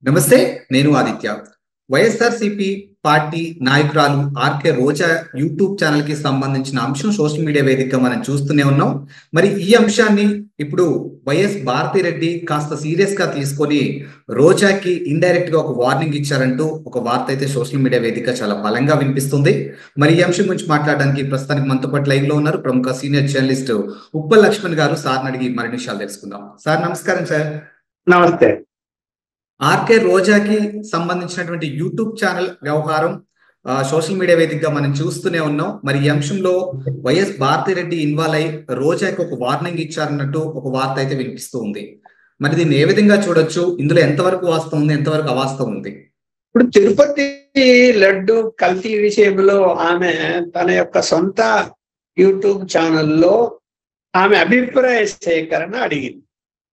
నమస్తే. నేను ఆదిత్య. వైఎస్ఆర్సీపీ పార్టీ నాయకురాలు ఆర్కే రోజా యూట్యూబ్ ఛానల్ కి సంబంధించిన అంశం సోషల్ మీడియా వేదికగా మనం చూస్తూనే ఉన్నాం. మరి ఈ అంశాన్ని ఇప్పుడు వైఎస్ భారతిరెడ్డి కాస్త సీరియస్ గా తీసుకొని రోజాకి ఇండైరెక్ట్ గా ఒక వార్నింగ్ ఇచ్చారంటూ ఒక వార్త అయితే సోషల్ మీడియా వేదిక చాలా బలంగా వినిపిస్తుంది. మరి ఈ అంశం గురించి మాట్లాడడానికి ప్రస్తుతానికి మనతో పాటు లైవ్ లో ఉన్నారు ప్రముఖ సీనియర్ జర్నలిస్ట్ ఉప్పల్ లక్ష్మణ్ గారు. సార్ని అడిగి మరిన్ని విషయాలు తెలుసుకుందాం. సార్ నమస్కారం. సార్ నమస్తే. ఆర్కే రోజాకి సంబంధించినటువంటి యూట్యూబ్ ఛానల్ వ్యవహారం సోషల్ మీడియా వేదికగా మనం చూస్తూనే ఉన్నాం. మరి ఈ అంశంలో వైఎస్ భారతిరెడ్డి ఇన్వాల్వ్ అయి రోజాకి ఒక వార్నింగ్ ఇచ్చారన్నట్టు ఒక వార్త అయితే వినిపిస్తూ ఉంది. మరి దీన్ని ఏ విధంగా చూడొచ్చు? ఇందులో ఎంతవరకు వాస్తవం ఉంది, ఎంతవరకు అవాస్తవం ఉంది? ఇప్పుడు తిరుపతి లడ్డు కల్తీ విషయంలో ఆమె తన యొక్క సొంత యూట్యూబ్ ఛానల్లో ఆమె అభిప్రాయ సేకరణ అడిగింది.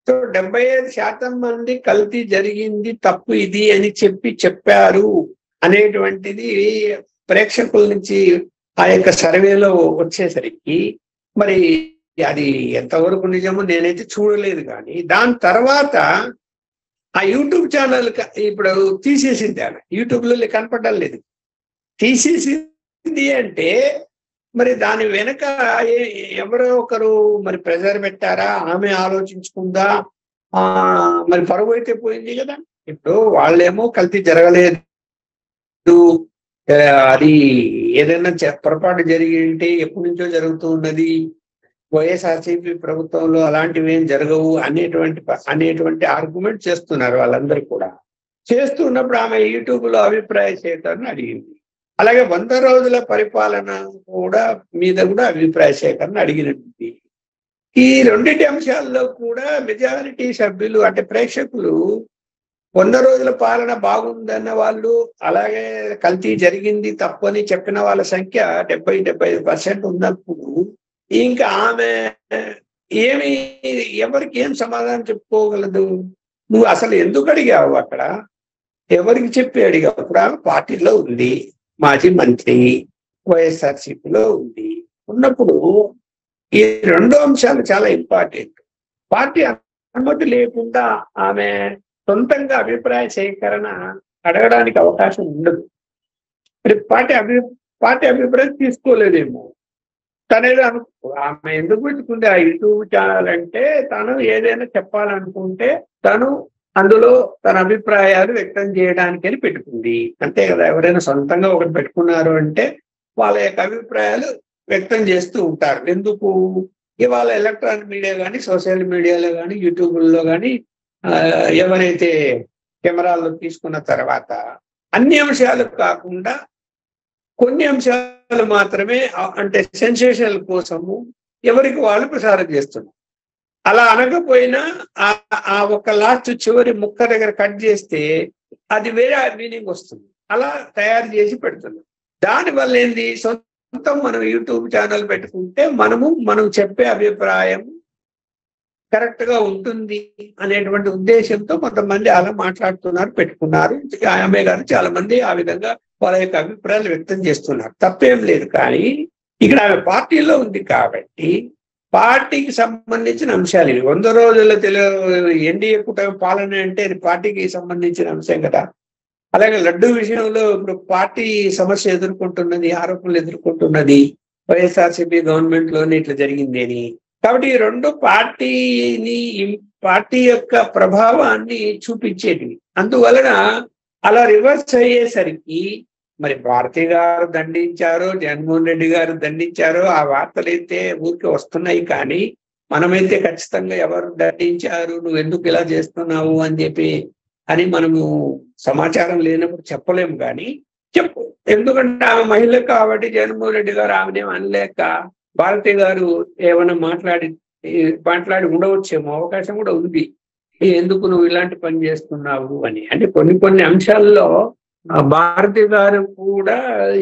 సో 75% మంది కల్తీ జరిగింది, తప్పు ఇది అని చెప్పారు అనేటువంటిది ప్రేక్షకుల నుంచి ఆ యొక్క సర్వేలో వచ్చేసరికి మరి అది ఎంతవరకు నిజమో నేనైతే చూడలేదు. కానీ దాని తర్వాత ఆ యూట్యూబ్ ఛానల్ ఇప్పుడు తీసేసింది. ఆమె యూట్యూబ్లో కనపడడం లేదు. తీసేసింది అంటే మరి దాని వెనక ఎవరో ఒకరు మరి ప్రెజర్ పెట్టారా, ఆమె ఆలోచించుకుందా? మరి పరువు అయితే పోయింది కదా. ఇప్పుడు వాళ్ళేమో కల్తీ జరగలేదు, అది ఏదైనా పొరపాటు జరిగి ఉంటే ఎప్పటి నుంచో జరుగుతూ ఉన్నది, వైఎస్ఆర్సీపీ ప్రభుత్వంలో అలాంటివి ఏం జరగవు అనేటువంటి ఆర్గ్యుమెంట్ చేస్తున్నారు వాళ్ళందరూ కూడా. చేస్తున్నప్పుడు ఆమె యూట్యూబ్ లో అభిప్రాయ సేకరణ అడిగింది. అలాగే 100 రోజుల పరిపాలన మీద కూడా అభిప్రాయ సేకరణ అడిగినట్టుంది. ఈ రెండింటి అంశాల్లో కూడా మెజారిటీ సభ్యులు అంటే ప్రేక్షకులు 100 రోజుల పాలన బాగుందన్న వాళ్ళు, అలాగే కల్తీ జరిగింది తప్పని చెప్పిన వాళ్ళ సంఖ్య 70-75% ఉన్నప్పుడు ఇంకా ఆమె ఎవరికి ఏం సమాధానం చెప్పుకోగలదు? నువ్వు అసలు ఎందుకు అడిగావు? అక్కడ ఎవరికి చెప్పి అడిగావు? ఇప్పుడు ఆమె పార్టీలో ఉంది, మాజీ మంత్రి, వైఎస్ఆర్సీపీలో ఉన్నప్పుడు ఈ 2 అంశాలు చాలా ఇంపార్టెంట్. పార్టీ అనుమతి లేకుండా ఆమె సొంతంగా అభిప్రాయ సేకరణ అడగడానికి అవకాశం ఉండదు. మరి పార్టీ అభిప్రాయం తీసుకోలేదేమో. తనేదో ఆమె ఎందుకు పెట్టుకుంది ఆ యూట్యూబ్ ఛానల్ అంటే, తను ఏదైనా చెప్పాలనుకుంటే తను అందులో తన అభిప్రాయాలు వ్యక్తం చేయడానికి అని పెట్టుకుంది, అంతే కదా. ఎవరైనా సొంతంగా ఒకటి పెట్టుకున్నారు అంటే వాళ్ళ యొక్క అభిప్రాయాలు వ్యక్తం చేస్తూ ఉంటారు. ఎందుకు? ఇవాళ ఎలక్ట్రానిక్ మీడియా కానీ, సోషల్ మీడియాలో కానీ, యూట్యూబ్లో కానీ ఎవరైతే కెమెరాల్లో తీసుకున్న తర్వాత అన్ని అంశాలు కాకుండా కొన్ని అంశాలు మాత్రమే, అంటే సెన్సేషనల్ కోసము ఎవరికి వాళ్ళు ప్రసారం చేస్తున్నారు. అలా అనకపోయినా ఆ ఒక లాస్ట్ చివరి ముక్క దగ్గర కట్ చేస్తే అది వేరే మీనింగ్ వస్తుంది. అలా తయారు చేసి పెడుతున్నాం. దానివల్ల ఏంది? సొంతం మనం యూట్యూబ్ ఛానల్ పెట్టుకుంటే మనం చెప్పే అభిప్రాయం కరెక్ట్ గా ఉంటుంది అనేటువంటి ఉద్దేశంతో కొంతమంది అలా మాట్లాడుతున్నారు, పెట్టుకున్నారు. ఆమె గారు చాలా మంది ఆ విధంగా వాళ్ళ యొక్క అభిప్రాయాలు వ్యక్తం చేస్తున్నారు. తప్పేం లేదు. కానీ ఇక్కడ ఆమె పార్టీలో ఉంది కాబట్టి పార్టీకి సంబంధించిన అంశాలు ఇవి. 100 రోజుల ఎన్డీఏ కూటమి పాలన అంటే అది పార్టీకి సంబంధించిన అంశం కదా. అలాగే లడ్డు విషయంలో ఇప్పుడు పార్టీ సమస్య ఎదుర్కొంటున్నది, ఆరోపణలు ఎదుర్కొంటున్నది, వైఎస్ఆర్సీపీ గవర్నమెంట్ లోనే ఇట్లా జరిగింది అని. కాబట్టి ఈ 2 పార్టీ యొక్క ప్రభావాన్ని చూపించేటివి. అందువలన అలా రివర్స్ అయ్యేసరికి మరి భారతి గారు దండించారో, జగన్మోహన్ రెడ్డి గారు దండించారో ఆ వార్తలైతే ఊరికి వస్తున్నాయి. కానీ మనమైతే ఖచ్చితంగా ఎవరు దండించారు, నువ్వు ఎందుకు ఇలా చేస్తున్నావు అని మనము సమాచారం లేనప్పుడు చెప్పలేము. కానీ చెప్పు, ఎందుకంటే ఆమె మహిళ కాబట్టి జగన్మోహన్ రెడ్డి గారు ఆమెనేం అనలేక భారతి గారు ఏమైనా మాట్లాడి ఉండవచ్చేమో, అవకాశం కూడా ఉంది. ఎందుకు నువ్వు ఇలాంటి పని చేస్తున్నావు అని. అంటే కొన్ని అంశాల్లో భారతి గారు కూడా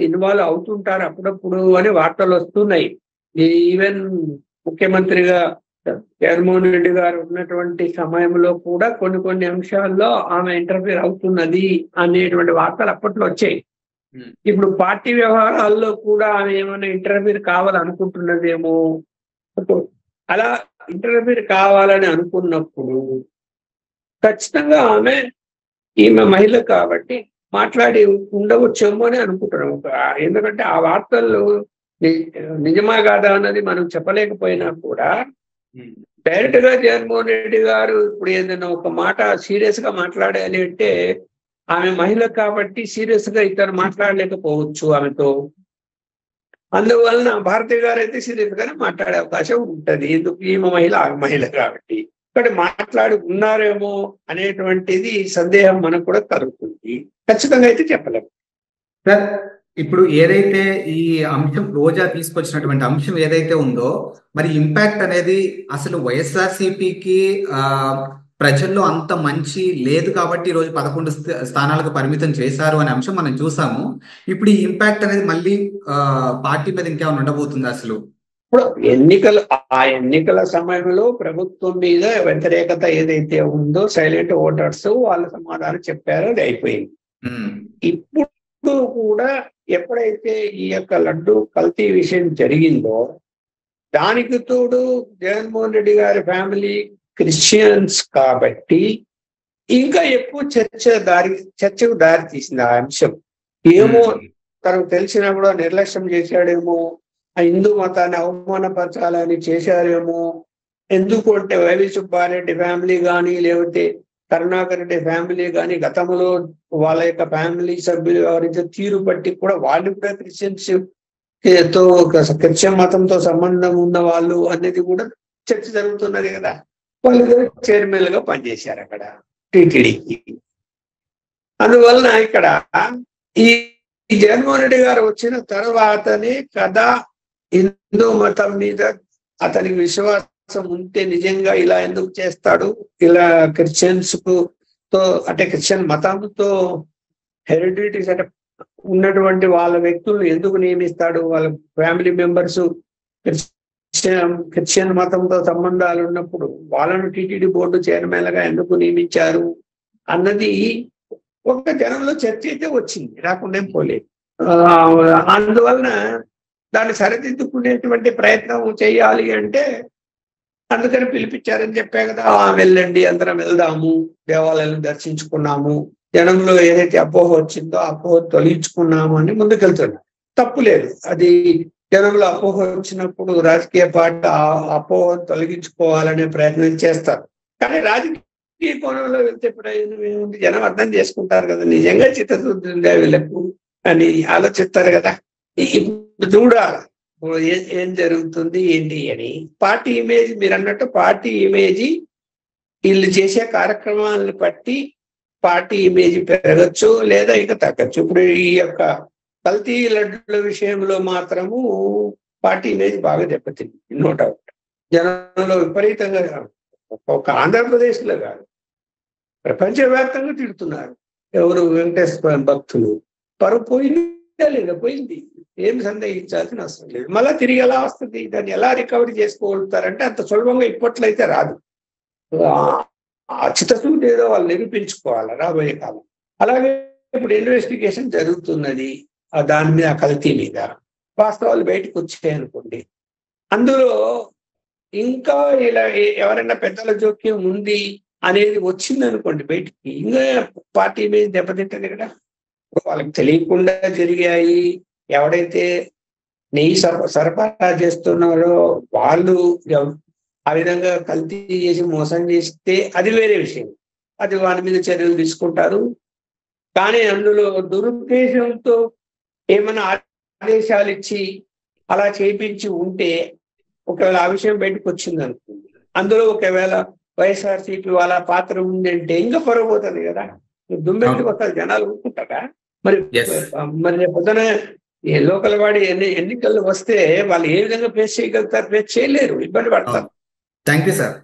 ఇన్వాల్వ్ అవుతుంటారు అప్పుడప్పుడు అని వార్తలు వస్తున్నాయి. ఈవెన్ ముఖ్యమంత్రిగా జగన్మోహన్ రెడ్డి గారు ఉన్నటువంటి సమయంలో కూడా కొన్ని అంశాల్లో ఆమె ఇంటర్ఫీర్ అవుతున్నది అనేటువంటి వార్తలు అప్పట్లో వచ్చాయి. ఇప్పుడు పార్టీ వ్యవహారాల్లో కూడా ఆమె ఏమైనా ఇంటర్ఫీర్ కావాలనుకుంటున్నదేమో. అలా ఇంటర్ఫీర్ కావాలని అనుకున్నప్పుడు ఖచ్చితంగా ఆమె ఈమె మహిళ కాబట్టి మాట్లాడి ఉండవచ్చేమో అని అనుకుంటున్నాం. ఎందుకంటే ఆ వార్తల్లో నిజమా కాదా అన్నది మనం చెప్పలేకపోయినా కూడా డైరెక్ట్ గా జగన్మోహన్ రెడ్డి గారు ఇప్పుడు ఏదైనా ఒక మాట సీరియస్ గా మాట్లాడాలి అంటే ఆమె మహిళ కాబట్టి సీరియస్ గా ఇతను మాట్లాడలేకపోవచ్చు ఆమెతో. అందువలన భారతి గారు అయితే సీరియస్ గానే మాట్లాడే అవకాశం ఉంటది. ఎందుకు ఈమె మహిళ ఆమె మహిళ కాబట్టి ఇక్కడ మాట్లాడి ఉన్నారేమో అనేటువంటిది సందేహం మనకు కూడా కలుగుతుంది. ఖచ్చితంగా అయితే చెప్పలేము. సార్, ఇప్పుడు ఏదైతే ఈ అంశం రోజా తీసుకొచ్చినటువంటి అంశం ఏదైతే ఉందో, మరి ఇంపాక్ట్ అనేది అసలు వైఎస్ఆర్సీపీకి ప్రజల్లో అంత మంచి లేదు కాబట్టి ఈ రోజు 11 స్థానాలకు పరిమితం చేశారు అనే అంశం మనం చూసాము. ఇప్పుడు ఈ ఇంపాక్ట్ అనేది మళ్ళీ పార్టీ మీద ఇంకేమైనా ఉండబోతుంది అసలు? ఇప్పుడు ఆ ఎన్నికల సమయంలో ప్రభుత్వం మీద వ్యతిరేకత ఏదైతే ఉందో సైలెంట్ ఓటర్స్ వాళ్ళ సమాధానం చెప్పారో అది అయిపోయింది. ఇప్పుడు కూడా ఎప్పుడైతే ఈ యొక్క లడ్డు కల్తీ విషయం జరిగిందో దానికి తోడు జగన్మోహన్ రెడ్డి గారి ఫ్యామిలీ క్రిస్టియన్స్ కాబట్టి ఇంకా ఎక్కువ చర్చకు దారి తీసింది ఆ అంశం. ఏమో తనకు తెలిసినా కూడా నిర్లక్ష్యం చేశాడేమో, ఆ హిందూ మతాన్ని అవమానపరచాలని చేశారేమో. ఎందుకు అంటే వైవి సుబ్బారెడ్డి ఫ్యామిలీ కానీ లేకపోతే కరుణాకర్ రెడ్డి ఫ్యామిలీ కానీ గతంలో వాళ్ళ యొక్క ఫ్యామిలీ సభ్యులు వ్యవహరించే తీరు బట్టి కూడా వాళ్ళు కూడా క్రిస్టియన్ మతంతో సంబంధం ఉన్న వాళ్ళు అనేది కూడా చర్చ జరుగుతున్నది కదా. వాళ్ళు చైర్మన్ గా పనిచేశారు అక్కడ టీటీడీకి. అందువలన ఇక్కడ ఈ జగన్మోహన్ రెడ్డి గారు వచ్చిన తర్వాతనే కదా హిందూ మతం మీద అతనికి విశ్వాసం ఉంటే నిజంగా ఇలా ఎందుకు చేస్తాడు, ఇలా క్రిస్టియన్స్ తో అంటే క్రిస్టియన్ మతంతో హెరిడిటీస్ అంటే ఉన్నటువంటి వాళ్ళ వ్యక్తులను ఎందుకు నియమిస్తాడు, వాళ్ళ ఫ్యామిలీ మెంబర్స్ క్రిస్టియన్ మతంతో సంబంధాలు ఉన్నప్పుడు వాళ్ళను టీటీడీ బోర్డు చైర్మన్ గా ఎందుకు నియమించారు అన్నది ఒక జనంలో చర్చ అయితే వచ్చింది, రాకుండా పోలేదు. అందువలన దాన్ని సరిదిద్దుకునేటువంటి ప్రయత్నం చేయాలి అంటే అందుకని పిలిపించారని చెప్పే కదా. వెళ్ళండి, అందరం వెళ్దాము, దేవాలయాలను దర్శించుకున్నాము, జనంలో ఏదైతే అపోహ వచ్చిందో అపోహ తొలగించుకున్నాము అని ముందుకెళ్తున్నాం. తప్పు లేదు. అది జనంలో అపోహ వచ్చినప్పుడు రాజకీయ పార్టీ ఆ అపోహను తొలగించుకోవాలనే ప్రయత్నం చేస్తారు. కానీ రాజకీయ కోణంలో వెళ్తే ఇప్పుడు జనం అర్థం చేసుకుంటారు కదా, నిజంగా చిత్తశుద్ధి ఉందా వీళ్ళకు అని ఆలోచిస్తారు కదా. ఇప్పుడు చూడాలి ఏం జరుగుతుంది ఏంటి అని. పార్టీ ఇమేజ్ మీరు అన్నట్టు పార్టీ ఇమేజ్ వీళ్ళు చేసే కార్యక్రమాలను బట్టి పార్టీ ఇమేజ్ పెరగచ్చు లేదా ఇంకా తగ్గచ్చు. ఇప్పుడు ఈ యొక్క కల్తీ లడ్డుల విషయంలో మాత్రము పార్టీ ఇమేజ్ బాగా దెబ్బతింది, నో డౌట్. జనంలో విపరీతంగా ఒక ఆంధ్రప్రదేశ్ లో కాదు ప్రపంచవ్యాప్తంగా తిడుతున్నారు ఎవరు వెంకటేశ్వర భక్తులు. పరువు పోయిందా లేదా? పోయింది, ఏం సందేహించాల్సిన అవసరం లేదు. మళ్ళా తిరిగి ఎలా వస్తుంది, దాన్ని ఎలా రికవరీ చేసుకోగలుగుతారంటే అంత సులభంగా ఇప్పట్లయితే రాదు. ఆ చిత్తశుద్ధి ఏదో వాళ్ళు నిరూపించుకోవాలి రాబోయే కాలం. అలాగే ఇప్పుడు ఇన్వెస్టిగేషన్ జరుగుతున్నది దాని మీద, కల్తీ మీద. వాస్తవాలు బయటకు వచ్చాయి అనుకోండి, అందులో ఇంకా ఇలా ఎవరైనా పెద్దల జోక్యం ఉంది అనేది వచ్చింది అనుకోండి బయటికి, ఇంకా పార్టీ మీద దెబ్బతింటది కదా. వాళ్ళకి తెలియకుండా జరిగాయి, ఎవడైతే నెయ్యి సరఫరా చేస్తున్నారో వాళ్ళు ఆ విధంగా కల్తీ చేసి మోసం చేస్తే అది వేరే విషయం, అది వారి మీద చర్యలు తీసుకుంటారు. కానీ అందులో దురుద్దేశంతో ఏమైనా ఆదేశాలు ఇచ్చి అలా చేయించి ఉంటే ఒకవేళ ఆ విషయం బయటకు వచ్చింది అనుకోండి, అందులో ఒకవేళ వైఎస్ఆర్సీపీ వాళ్ళ పాత్ర ఉందంటే ఇంకా పొరపోతుంది కదా. దుమ్మెత్తి వస్తారు, జనాలు ఊరుకుంటారా? మరి పొద్దున లోకల్ వాడి ఎన్నికలు వస్తే వాళ్ళు ఏ విధంగా ఫేస్ చేయగలుగుతారు? ఫేస్ చేయలేరు, ఇబ్బంది పడతారు. Thank you sir.